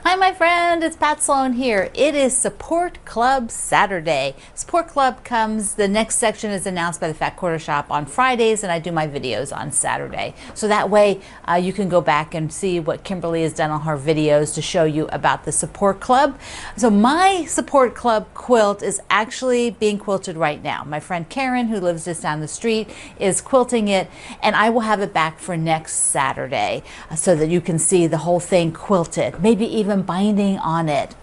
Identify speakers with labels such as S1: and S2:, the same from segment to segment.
S1: Hi, my friend, it's Pat Sloan here. It is Support Club Saturday. Support Club the next section is announced by the Fat Quarter Shop on Fridays, and I do my videos on Saturday. So that way you can go back and see what Kimberly has done on her videos to show you about the Support Club. So my Support Club quilt is actually being quilted right now. My friend Karen, who lives just down the street, is quilting it, and I will have it back for next Saturday so that you can see the whole thing quilted, maybe even binding on it.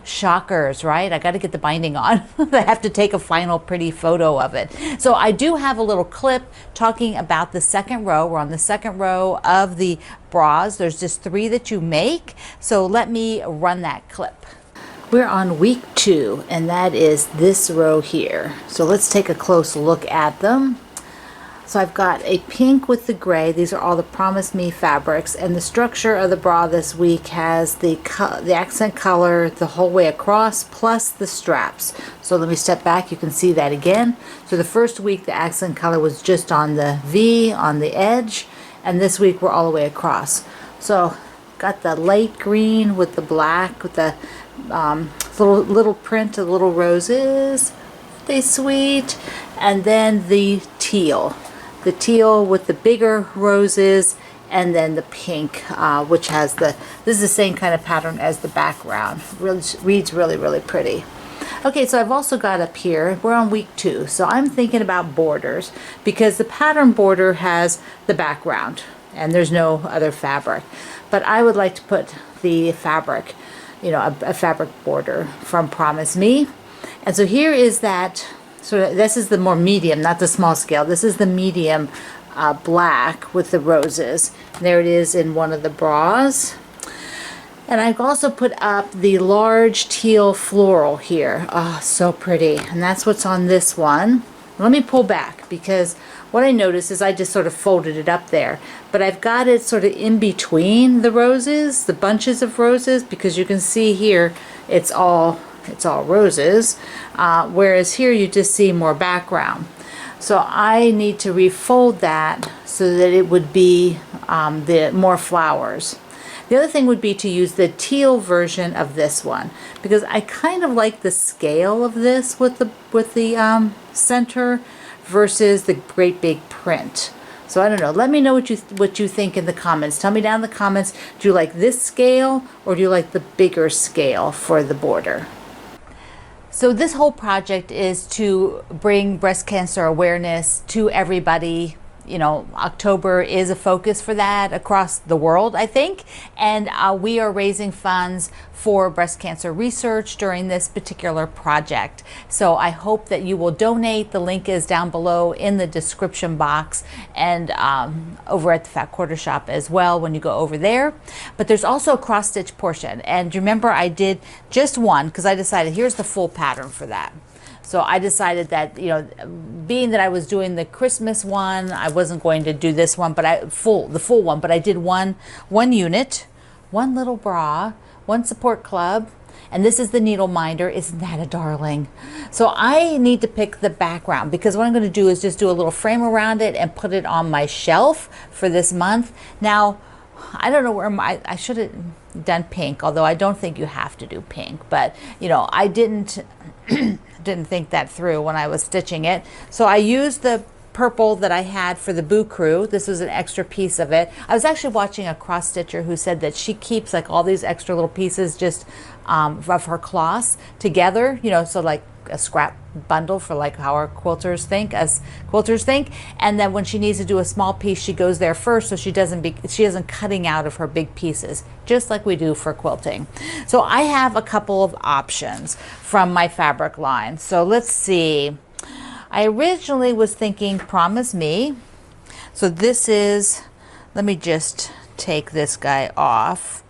S1: Shockers, right? I got to get the binding on. I have to take a final pretty photo of it. So I do have a little clip talking about the second row. We're on the second row of the bras. There's just 3 that you make. So let me run that clip. We're on week 2, and that is this row here. So let's take a close look at them. So I've got a pink with the gray. These are all the Promise Me fabrics, and the structure of the bra this week has the accent color the whole way across, plus the straps. So let me step back, you can see that again. So the first week the accent color was just on the V on the edge, and this week we're all the way across. So got the light green with the black with the little print of little roses. They sweet. And then the teal. The teal with the bigger roses, and then the pink, which has this is the same kind of pattern as the background. Really reads really pretty. Okay, so I've also got up here, we're on week 2, so I'm thinking about borders because the pattern border has the background and there's no other fabric. But I would like to put the fabric, you know, a fabric border from Promise Me. And so here is that. So this is the more medium, not the small scale. This is the medium black with the roses. There it is in one of the bras. And I've also put up the large teal floral here. Oh, so pretty. And that's what's on this one. Let me pull back because what I noticed is I just sort of folded it up there. But I've got it sort of in between the roses, the bunches of roses, because you can see here it's all roses, whereas here you just see more background. So I need to refold that so that it would be the more flowers. The other thing would be to use the teal version of this one because I kind of like the scale of this with the center versus the great big print. So I don't know. Let me know what you think in the comments. Tell me down in the comments, do you like this scale or do you like the bigger scale for the border? So this whole project is to bring breast cancer awareness to everybody. You know, October is a focus for that across the world, I think. And we are raising funds for breast cancer research during this particular project. So I hope that you will donate. The link is down below in the description box and over at the Fat Quarter Shop as well when you go over there. But there's also a cross stitch portion. And remember, I did just one because I decided here's the full pattern for that. So I decided that, you know, being that I was doing the Christmas one, I wasn't going to do this one, but the full one. But I did one unit, one little bra, one support club, and this is the needle minder. Isn't that a darling? So I need to pick the background because what I'm going to do is just do a little frame around it and put it on my shelf for this month. Now, I don't know where I should have done pink, although I don't think you have to do pink. But you know, I didn't think that through when I was stitching it. So I used the purple that I had for the Boo Crew. This was an extra piece of it. I was actually watching a cross stitcher who said that she keeps like all these extra little pieces just of her cloths together, you know, so like a scrap bundle for like how our quilters think, and then when she needs to do a small piece, she goes there first so she isn't cutting out of her big pieces, just like we do for quilting. So I have a couple of options from my fabric line. So let's see. I originally was thinking Promise Me. So this is, let me just take this guy off.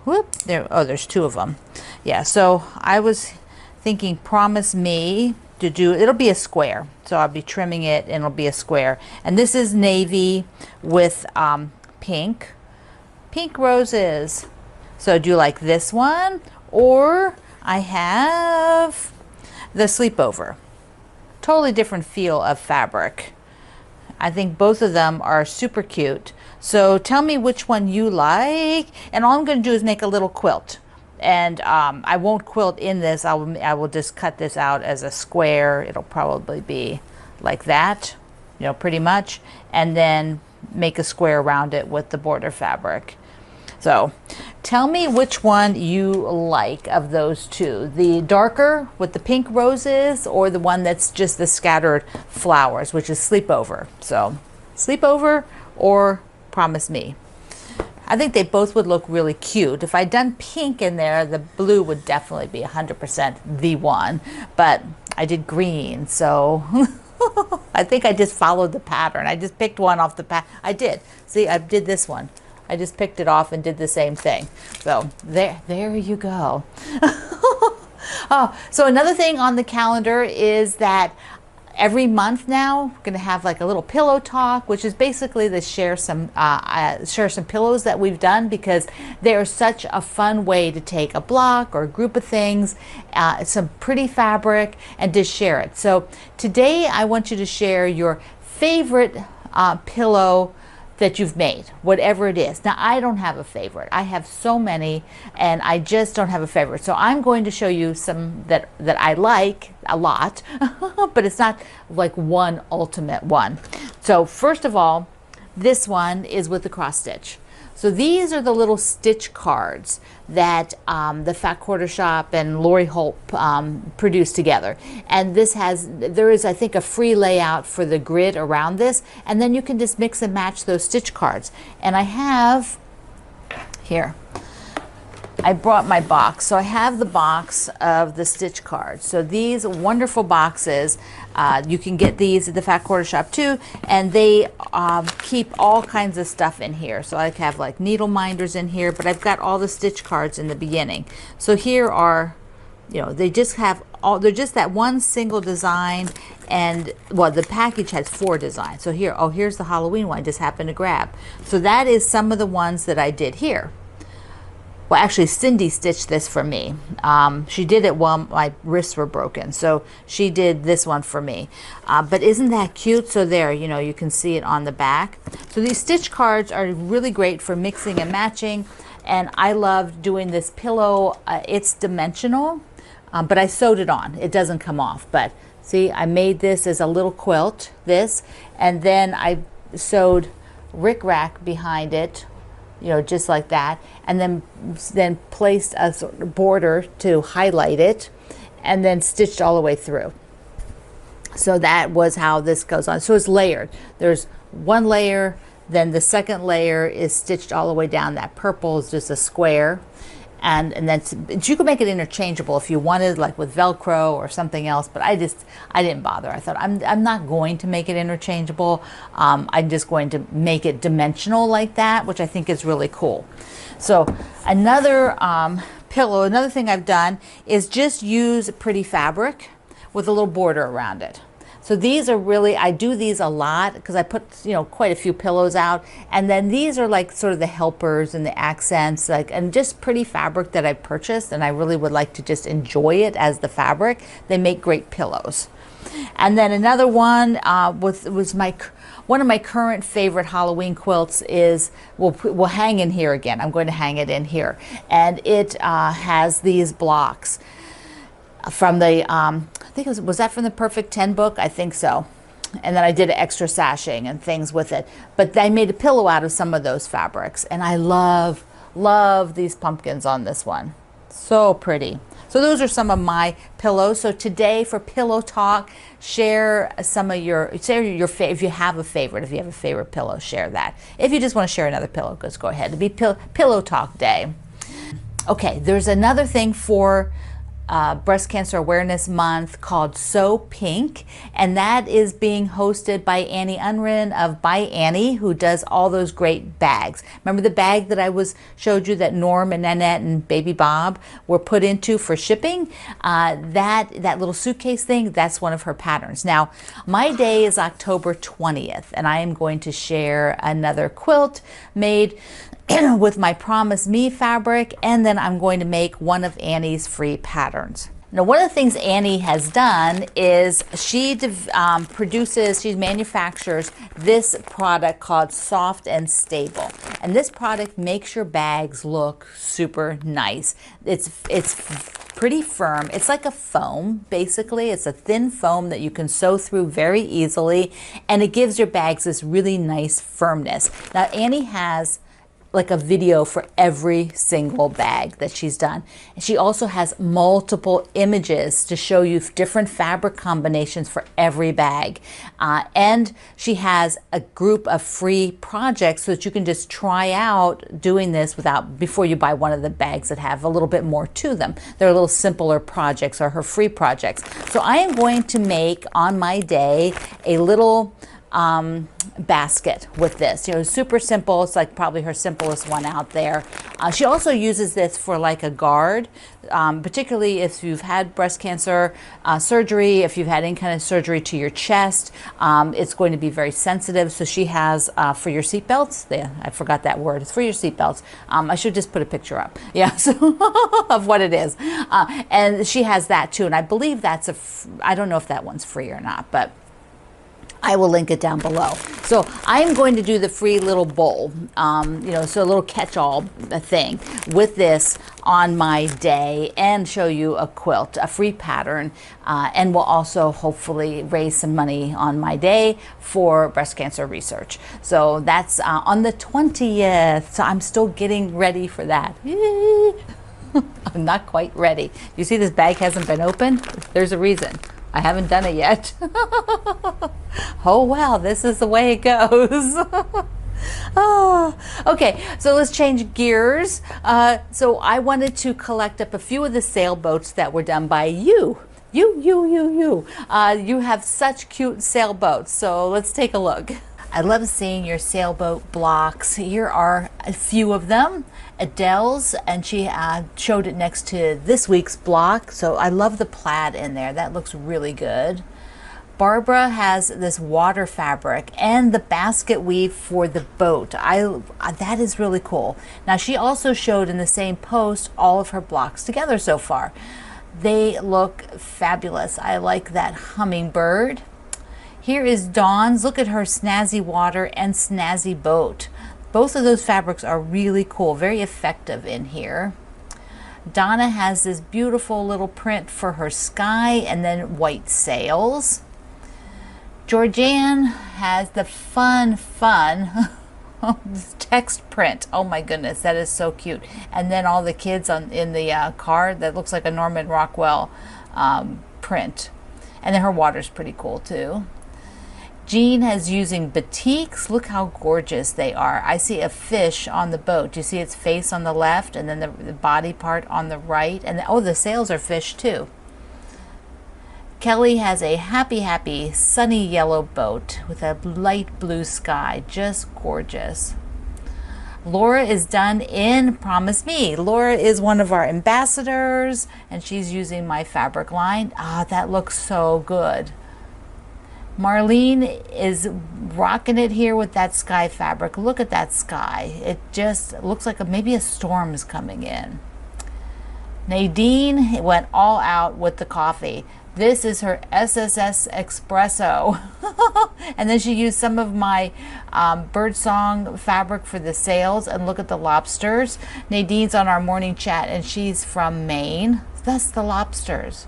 S1: Whoop, there, oh, there's 2 of them. Yeah, so I was thinking Promise Me to do, it'll be a square. So I'll be trimming it and it'll be a square. And this is navy with pink roses. So do you like this one? Or I have the sleepover. Totally different feel of fabric. I think both of them are super cute. So tell me which one you like, and all I'm going to do is make a little quilt. And I won't quilt in this. I will just cut this out as a square. It'll probably be like that, you know, pretty much, and then make a square around it with the border fabric. So tell me which one you like of those two, the darker with the pink roses, or the one that's just the scattered flowers, which is Sleepover. So Sleepover or Promise Me. I think they both would look really cute. If I'd done pink in there, the blue would definitely be 100% the one, but I did green, so I think I just followed the pattern. I just picked one off the pattern. I did. See, I did this one. I just picked it off and did the same thing. So there you go. Oh, so another thing on the calendar is that every month now we're going to have like a little pillow talk, which is basically to share some pillows that we've done, because they are such a fun way to take a block or a group of things, some pretty fabric, and to share it. So today I want you to share your favorite pillow that you've made, whatever it is. Now, I don't have a favorite. I have so many, and I just don't have a favorite. So I'm going to show you some that I like a lot, but it's not like one ultimate one. So first of all, this one is with the cross stitch. So these are the little stitch cards that the Fat Quarter Shop and Lori Holt produced together. And there is, I think, a free layout for the grid around this. And then you can just mix and match those stitch cards. And I have, here, I brought my box. So I have the box of the stitch cards. So these wonderful boxes, you can get these at the Fat Quarter Shop too, and they keep all kinds of stuff in here. So I have like needle minders in here, but I've got all the stitch cards in the beginning. So here are, you know, they just have all, they're just that one single design, and well, the package has 4 designs. So here, oh, here's the Halloween one I just happened to grab. So that is some of the ones that I did here. Well, actually, Cindy stitched this for me. She did it while my wrists were broken, so she did this one for me. But isn't that cute? So there, you know, you can see it on the back. So these stitch cards are really great for mixing and matching, and I love doing this pillow. It's dimensional, but I sewed it on. It doesn't come off, but see, I made this as a little quilt, this, and then I sewed rickrack behind it, you know, just like that, and then placed a sort of border to highlight it, and then stitched all the way through. So that was how this goes on. So it's layered. There's one layer, then the second layer is stitched all the way down. That purple is just a square, and then you could make it interchangeable if you wanted, like with Velcro or something else, but I didn't bother. I thought I'm not going to make it interchangeable. I'm just going to make it dimensional like that, which I think is really cool. So another pillow, another thing I've done is just use pretty fabric with a little border around it. So these are really, I do these a lot because I put, you know, quite a few pillows out, and then these are like sort of the helpers and the accents, like, and just pretty fabric that I purchased, and I really would like to just enjoy it as the fabric. They make great pillows. And then another one was one of my current favorite Halloween quilts is, we'll hang in here again. I'm going to hang it in here, and it has these blocks from the I think was that from the Perfect 10 book? I think so. And then I did extra sashing and things with it. But I made a pillow out of some of those fabrics, and I love these pumpkins on this one. So pretty. So those are some of my pillows. So today for Pillow Talk, share some of your if you have a favorite. If you have a favorite pillow, share that. If you just want to share another pillow, just go ahead. It'll be Pillow Talk Day. Okay, there's another thing for Breast Cancer Awareness Month called Sew Pink, and that is being hosted by Annie Unrin of By Annie, who does all those great bags. Remember the bag that I showed you that Norm and Nanette and Baby Bob were put into for shipping? That little suitcase thing, that's one of her patterns. Now, my day is October 20th, and I am going to share another quilt made with my Promise Me fabric, and then I'm going to make one of Annie's free patterns. Now, one of the things Annie has done is she manufactures this product called Soft and Stable. And this product makes your bags look super nice. It's pretty firm. It's like a foam, basically. It's a thin foam that you can sew through very easily, and it gives your bags this really nice firmness. Now, Annie has like a video for every single bag that she's done. And she also has multiple images to show you different fabric combinations for every bag. And she has a group of free projects so that you can just try out doing this before you buy one of the bags that have a little bit more to them. They're a little simpler projects, or her free projects. So I am going to make on my day a little basket with this. You know, super simple. It's like probably her simplest one out there. She also uses this for like a guard, particularly if you've had breast cancer surgery, if you've had any kind of surgery to your chest. It's going to be very sensitive. So she has for your seatbelts. I forgot that word. It's for your seatbelts. I should just put a picture up. Yeah, so of what it is. And she has that too. And I believe that's I don't know if that one's free or not, but I will link it down below. So I'm going to do the free little bowl, so a little catch-all thing with this on my day, and show you a quilt, a free pattern, and will also hopefully raise some money on my day for breast cancer research. So that's on the 20th. So I'm still getting ready for that. I'm not quite ready. You see this bag hasn't been opened? There's a reason. I haven't done it yet. Oh well, this is the way it goes. Oh, okay, so let's change gears. So I wanted to collect up a few of the sailboats that were done by you. You have such cute sailboats, so let's take a look. I love seeing your sailboat blocks. Here are a few of them. Adele's, and she showed it next to this week's block, so I love the plaid in there. That looks really good. Barbara has this water fabric and the basket weave for the boat. That is really cool. Now, she also showed in the same post all of her blocks together so far. They look fabulous. I like that hummingbird. Here is Dawn's. Look at her snazzy water and snazzy boat. Both of those fabrics are really cool, very effective in here. Donna has this beautiful little print for her sky and then white sails. Georgianne has the fun text print. Oh my goodness, that is so cute. And then all the kids in the car, that looks like a Norman Rockwell print. And then her water's pretty cool too. Jean has using batiks. Look how gorgeous they are. I see a fish on the boat. You see its face on the left and then the body part on the right. And the sails are fish too. Kelly has a happy, sunny yellow boat with a light blue sky. Just gorgeous. Laura is done in Promise Me. Laura is one of our ambassadors, and she's using my fabric line. That looks so good. Marlene is rocking it here with that sky fabric. Look at that sky. It just looks like maybe a storm is coming in. Nadine went all out with the coffee. This is her SSS Espresso. And then she used some of my birdsong fabric for the sails. And look at the lobsters. Nadine's on our morning chat, and she's from Maine. That's the lobsters.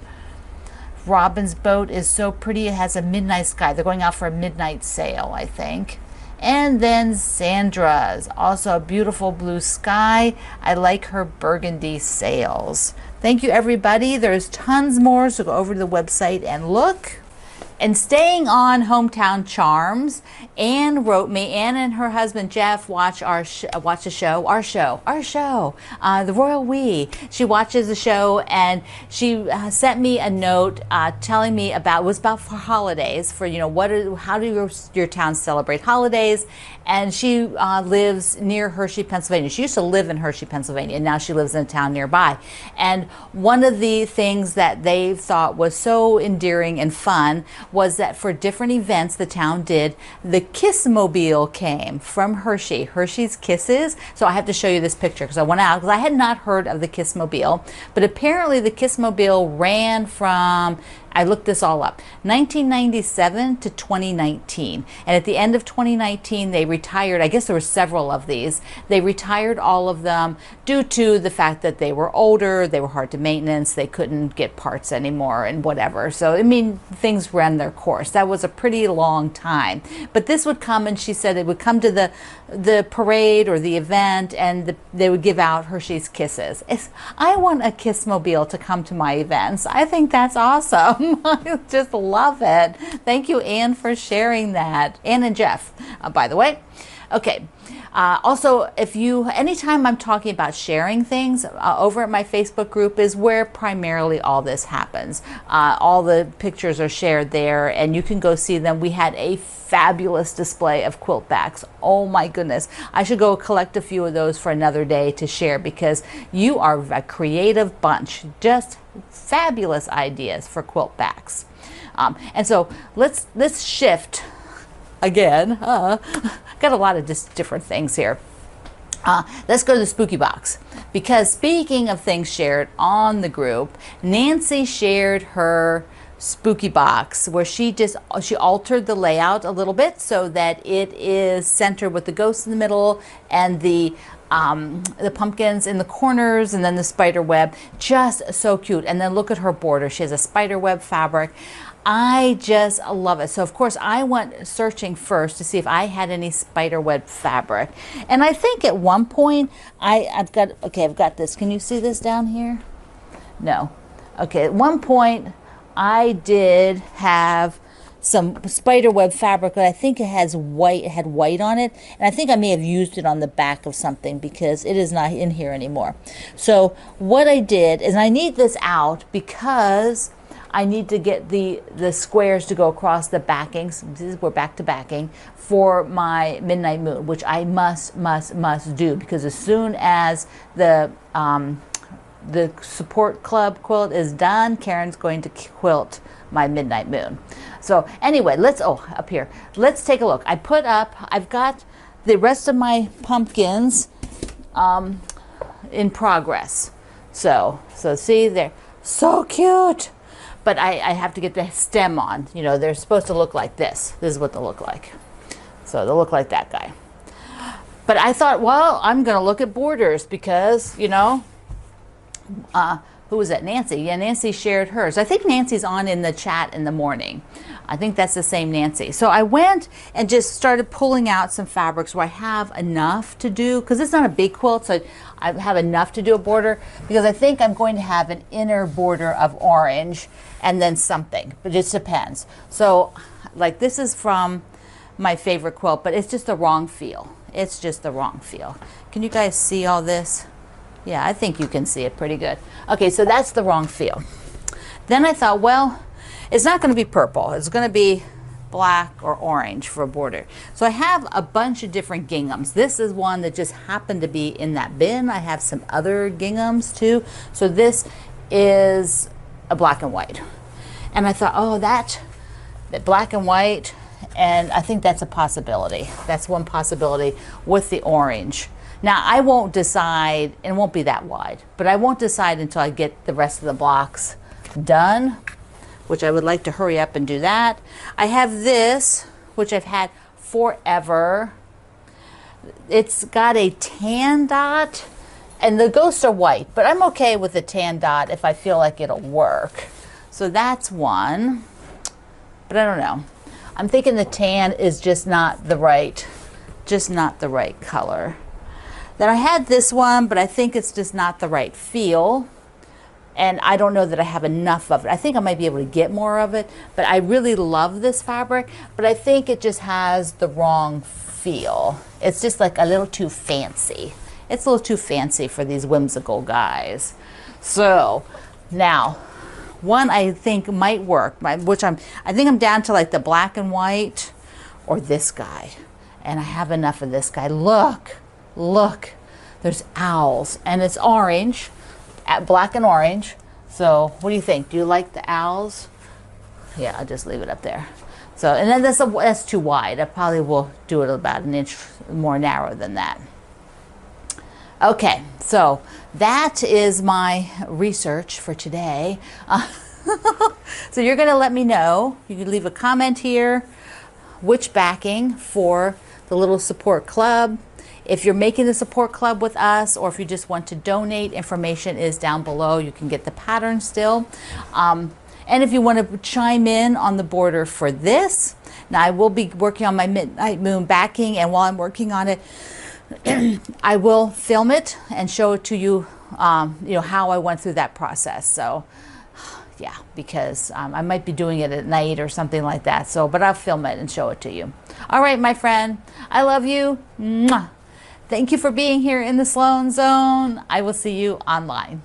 S1: Robin's boat is so pretty. It has a midnight sky. They're going out for a midnight sail, I think. And then Sandra's, also a beautiful blue sky. I like her burgundy sails. Thank you, everybody. There's tons more, so go over to the website and look. And staying on hometown charms, Anne wrote me. Anne and her husband Jeff watch our show, The Royal We. She watches the show, and she sent me a note telling me it was about for holidays, for how do your town celebrate holidays. And she lives near Hershey, Pennsylvania. She used to live in Hershey, Pennsylvania, and now she lives in a town nearby. And one of the things that they thought was so endearing and fun was that for different events the town did, the Kissmobile came from Hershey's Kisses. So I have to show you this picture because I went out because I had not heard of the Kissmobile, but apparently the Kissmobile ran from, I looked this all up, 1997 to 2019. And at the end of 2019, they retired. I guess there were several of these. They retired all of them due to the fact that they were older, they were hard to maintenance, they couldn't get parts anymore and whatever. So, I mean, things ran their course. That was a pretty long time. But this would come, and she said it would come to the parade or the event, and they would give out Hershey's Kisses. I want a Kissmobile to come to my events. I think that's awesome. I just love it. Thank you, Anne, for sharing that. Anne and Jeff, by the way. Okay. Also, anytime I'm talking about sharing things, over at my Facebook group is where primarily all this happens. All the pictures are shared there, and you can go see them. We had a fabulous display of quilt backs. Oh my goodness. I should go collect a few of those for another day to share, because you are a creative bunch. Just fabulous ideas for quilt backs. And so let's shift again. Got a lot of just different things here. Let's go to the spooky box, because speaking of things shared on the group, Nancy shared her spooky box where she altered the layout a little bit so that it is centered with the ghosts in the middle and the pumpkins in the corners, and then the spider web. Just so cute. And then look at her border. She has a spider web fabric. I just love it. So of course I went searching first to see if I had any spider web fabric. And I think at one point I've got this. Can you see this down here? No. Okay, at one point I did have some spider web fabric, but I think it had white on it, and I think I may have used it on the back of something because it is not in here anymore. So what I did is, I need this out because I need to get the squares to go across the backings. We're back to backing for my Midnight Moon, which I must do, because as soon as the support club quilt is done, Karen's going to quilt my Midnight Moon. So anyway, up here, let's take a look. I've got the rest of my pumpkins in progress. So see, they're so cute. But I have to get the stem on. You know, they're supposed to look like this. This is what they look like. So they'll look like that guy. But I thought, well, I'm going to look at borders because, you know, who was that? Nancy. Yeah, Nancy shared hers. I think Nancy's on in the chat in the morning. I think that's the same Nancy. So I went and just started pulling out some fabrics where I have enough to do, because it's not a big quilt, so I have enough to do a border, because I think I'm going to have an inner border of orange and then something, but it just depends. So like this is from my favorite quilt, but it's just the wrong feel. It's just the wrong feel. Can you guys see all this? Yeah, I think you can see it pretty good. Okay, so that's the wrong feel. Then I thought, well, it's not going to be purple. It's going to be black or orange for a border. So I have a bunch of different ginghams. This is one that just happened to be in that bin. I have some other ginghams too. So this is a black and white. And I thought, oh, that black and white, and I think that's a possibility. That's one possibility with the orange. Now, I won't decide, and it won't be that wide, but I won't decide until I get the rest of the blocks done, which I would like to hurry up and do that. I have this, which I've had forever. It's got a tan dot, and the ghosts are white, but I'm okay with the tan dot if I feel like it'll work. So that's one, but I don't know. I'm thinking the tan is just not the right color. Then I had this one, but I think it's just not the right feel. And I don't know that I have enough of it. I think I might be able to get more of it, but I really love this fabric, but I think it just has the wrong feel. It's just like a little too fancy. It's a little too fancy for these whimsical guys. So now, one I think might work, I think I'm down to like the black and white or this guy. And I have enough of this guy. Look, there's owls, and it's orange, black and orange. So what do you think? Do you like the owls? Yeah, I'll just leave it up there. So, and then that's too wide. I probably will do it about an inch more narrow than that. Okay, so that is my research for today. So you're going to let me know. You can leave a comment here which backing for the little support club. If you're making the support club with us, or if you just want to donate, information is down below. You can get the pattern still. And if you want to chime in on the border for this, now I will be working on my Midnight Moon backing, and while I'm working on it, I will film it and show it to you, you know, how I went through that process. So yeah, because I might be doing it at night or something like that. So, but I'll film it and show it to you. All right, my friend, I love you. Mwah. Thank you for being here in the Sloan Zone. I will see you online.